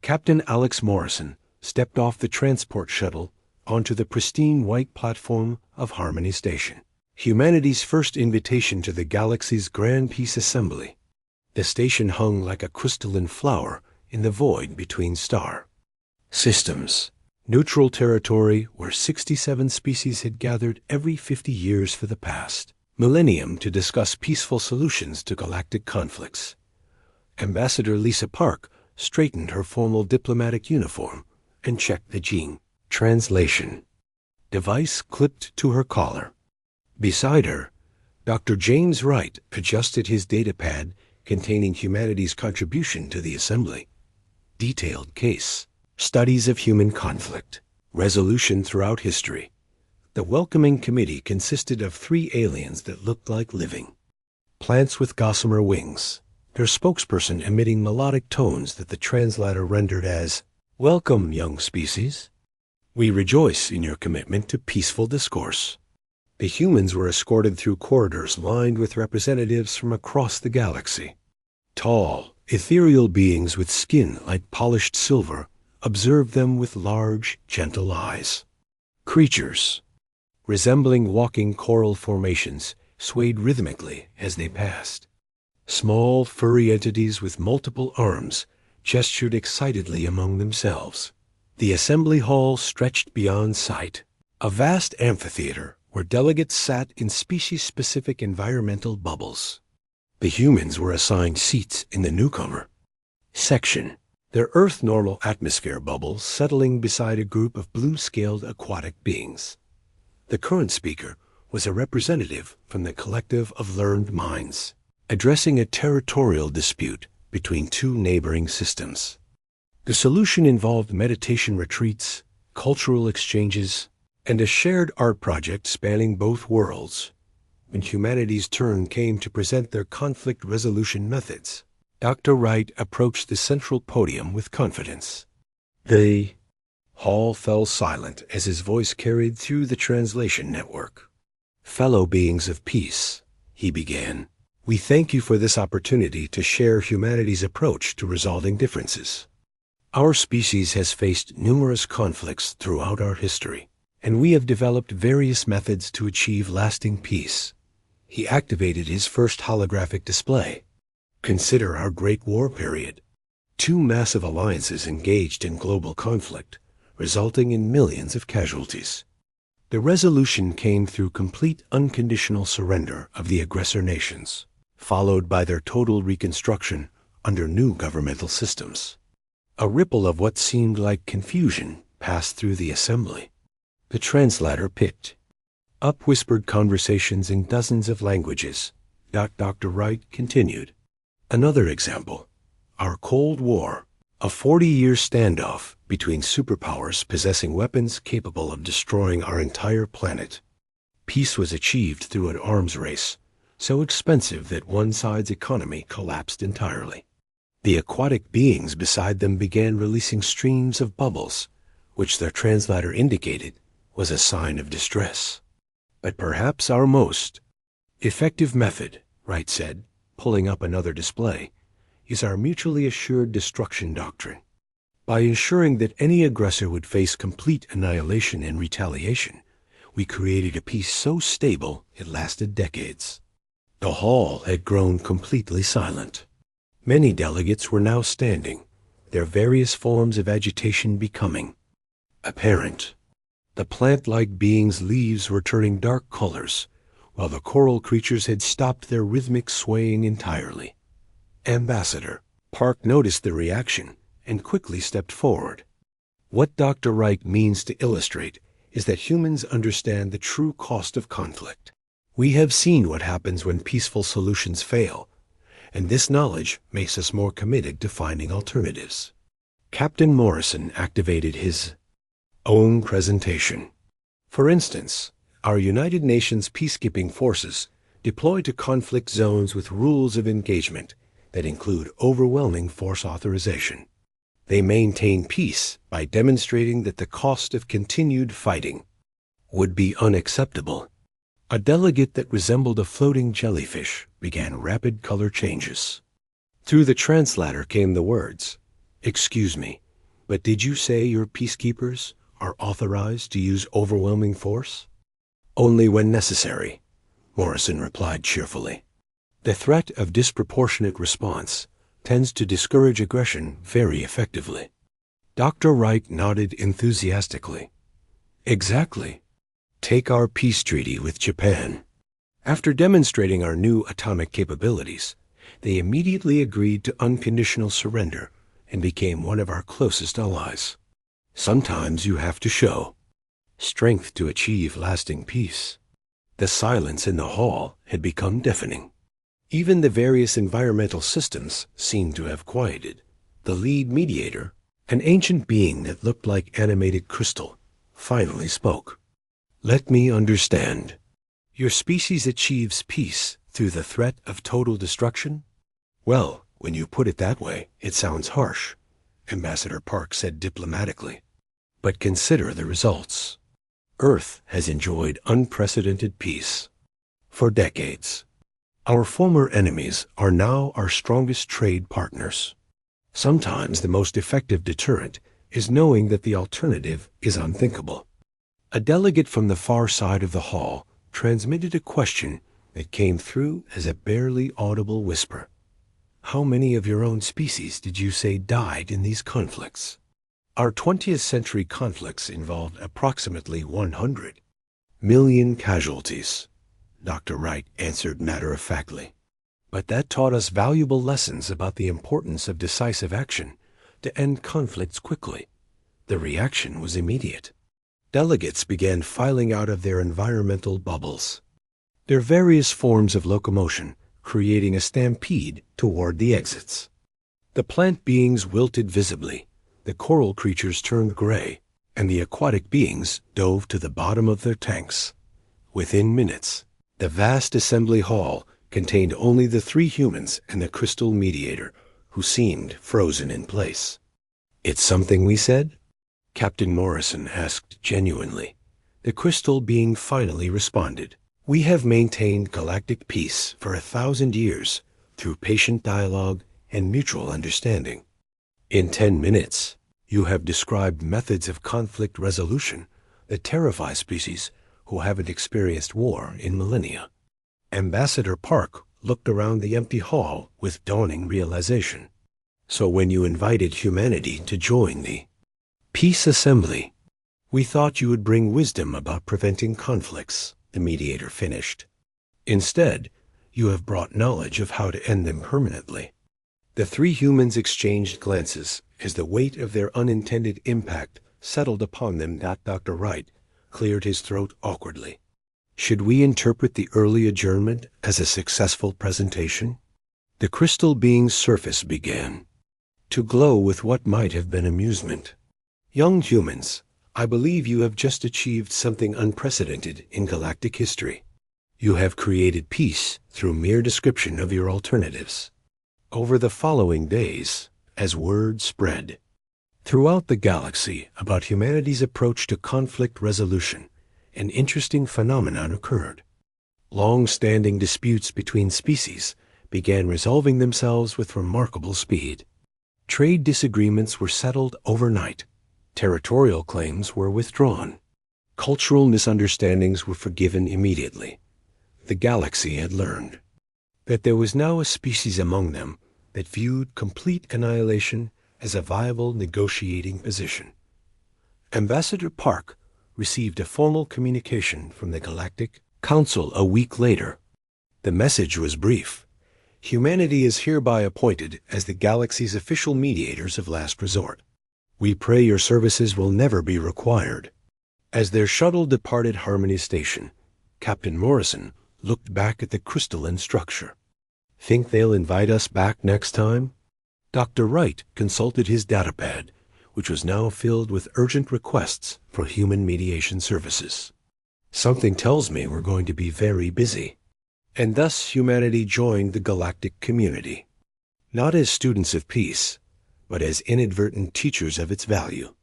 Captain Alex Morrison stepped off the transport shuttle onto the pristine white platform of Harmony Station, humanity's first invitation to the galaxy's grand peace assembly. The station hung like a crystalline flower in the void between star systems, neutral territory where 67 species had gathered every 50 years for the past millennium to discuss peaceful solutions to galactic conflicts. Ambassador Lisa Park straightened her formal diplomatic uniform and checked the gene translation device clipped to her collar. Beside her, Dr. James Wright adjusted his datapad containing humanity's contribution to the assembly. Detailed case studies of human conflict, resolution throughout history. The welcoming committee consisted of 3 aliens that looked like living plants with gossamer wings, their spokesperson emitting melodic tones that the translator rendered as, "Welcome, young species. We rejoice in your commitment to peaceful discourse." The humans were escorted through corridors lined with representatives from across the galaxy. Tall, ethereal beings with skin like polished silver observed them with large, gentle eyes. Creatures, resembling walking coral formations, swayed rhythmically as they passed. Small, furry entities with multiple arms gestured excitedly among themselves. The assembly hall stretched beyond sight, a vast amphitheater where delegates sat in species-specific environmental bubbles. The humans were assigned seats in the newcomer section, their Earth-normal atmosphere bubbles settling beside a group of blue-scaled aquatic beings. The current speaker was a representative from the collective of learned minds, addressing a territorial dispute between 2 neighboring systems. The solution involved meditation retreats, cultural exchanges, and a shared art project spanning both worlds. When humanity's turn came to present their conflict resolution methods, Dr. Wright approached the central podium with confidence. The hall fell silent as his voice carried through the translation network. "Fellow beings of peace," he began, "we thank you for this opportunity to share humanity's approach to resolving differences. Our species has faced numerous conflicts throughout our history, and we have developed various methods to achieve lasting peace." He activated his first holographic display. "Consider our Great War period. 2 massive alliances engaged in global conflict, resulting in millions of casualties. The resolution came through complete unconditional surrender of the aggressor nations, followed by their total reconstruction under new governmental systems. A ripple of what seemed like confusion passed through the assembly. The translator picked up whispered conversations in dozens of languages. Dr. Wright continued. "Another example, our Cold War, a 40-year standoff between superpowers possessing weapons capable of destroying our entire planet. Peace was achieved through an arms race, so expensive that one side's economy collapsed entirely. The aquatic beings beside them began releasing streams of bubbles, which their translator indicated was a sign of distress. But perhaps our most effective method," Wright said, pulling up another display, "is our mutually assured destruction doctrine. By ensuring that any aggressor would face complete annihilation in retaliation, we created a peace so stable it lasted decades." The hall had grown completely silent. Many delegates were now standing, their various forms of agitation becoming apparent. The plant-like beings' leaves were turning dark colors, while the coral creatures had stopped their rhythmic swaying entirely. Ambassador Park noticed the reaction and quickly stepped forward. "What Dr. Wright means to illustrate is that humans understand the true cost of conflict. We have seen what happens when peaceful solutions fail, and this knowledge makes us more committed to finding alternatives." Captain Morrison activated his own presentation. "For instance, our United Nations peacekeeping forces deploy to conflict zones with rules of engagement that include overwhelming force authorization. They maintain peace by demonstrating that the cost of continued fighting would be unacceptable." A delegate that resembled a floating jellyfish began rapid color changes. Through the translator came the words, "Excuse me, But did you say your peacekeepers are authorized to use overwhelming force? Only when necessary, Morrison replied cheerfully. The threat of disproportionate response tends to discourage aggression very effectively. Dr. Wright nodded enthusiastically. Exactly. Take our peace treaty with Japan. After demonstrating our new atomic capabilities, they immediately agreed to unconditional surrender and became one of our closest allies. Sometimes you have to show strength to achieve lasting peace. The silence in the hall had become deafening. Even the various environmental systems seemed to have quieted. The lead mediator, an ancient being that looked like animated crystal, finally spoke. Let me understand. Your species achieves peace through the threat of total destruction? Well, when you put it that way, it sounds harsh, Ambassador Park said diplomatically. But consider the results. Earth has enjoyed unprecedented peace for decades. Our former enemies are now our strongest trade partners. Sometimes the most effective deterrent is knowing that the alternative is unthinkable. A delegate from the far side of the hall transmitted a question that came through as a barely audible whisper. How many of your own species did you say died in these conflicts? Our 20th century conflicts involved approximately 100 million casualties, Dr. Wright answered matter-of-factly. But that taught us valuable lessons about the importance of decisive action to end conflicts quickly. The reaction was immediate. Delegates began filing out of their environmental bubbles, their various forms of locomotion creating a stampede toward the exits. The plant beings wilted visibly, the coral creatures turned gray, and the aquatic beings dove to the bottom of their tanks. Within minutes, the vast assembly hall contained only the 3 humans and the crystal mediator, who seemed frozen in place. It's something we said? Captain Morrison asked genuinely. The crystal being finally responded. We have maintained galactic peace for 1,000 years through patient dialogue and mutual understanding. In 10 minutes, you have described methods of conflict resolution that terrify species who haven't experienced war in millennia. Ambassador Park looked around the empty hall with dawning realization. So when you invited humanity to join the Peace Assembly, we thought you would bring wisdom about preventing conflicts, the mediator finished. Instead, you have brought knowledge of how to end them permanently. The 3 humans exchanged glances as the weight of their unintended impact settled upon them. Dr. Wright cleared his throat awkwardly. Should we interpret the early adjournment as a successful presentation? The crystal being's surface began to glow with what might have been amusement. Young humans, I believe you have just achieved something unprecedented in galactic history. You have created peace through mere description of your alternatives. Over the following days, as word spread throughout the galaxy about humanity's approach to conflict resolution, an interesting phenomenon occurred. Long-standing disputes between species began resolving themselves with remarkable speed. Trade disagreements were settled overnight. Territorial claims were withdrawn. Cultural misunderstandings were forgiven immediately. The galaxy had learned that there was now a species among them that viewed complete annihilation as a viable negotiating position. Ambassador Park received a formal communication from the Galactic Council a week later. The message was brief. Humanity is hereby appointed as the galaxy's official mediators of last resort. We pray your services will never be required. As their shuttle departed Harmony Station, Captain Morrison looked back at the crystalline structure. Think they'll invite us back next time? Dr. Wright consulted his datapad, which was now filled with urgent requests for human mediation services. Something tells me we're going to be very busy. And thus humanity joined the galactic community, not as students of peace, but as inadvertent teachers of its value.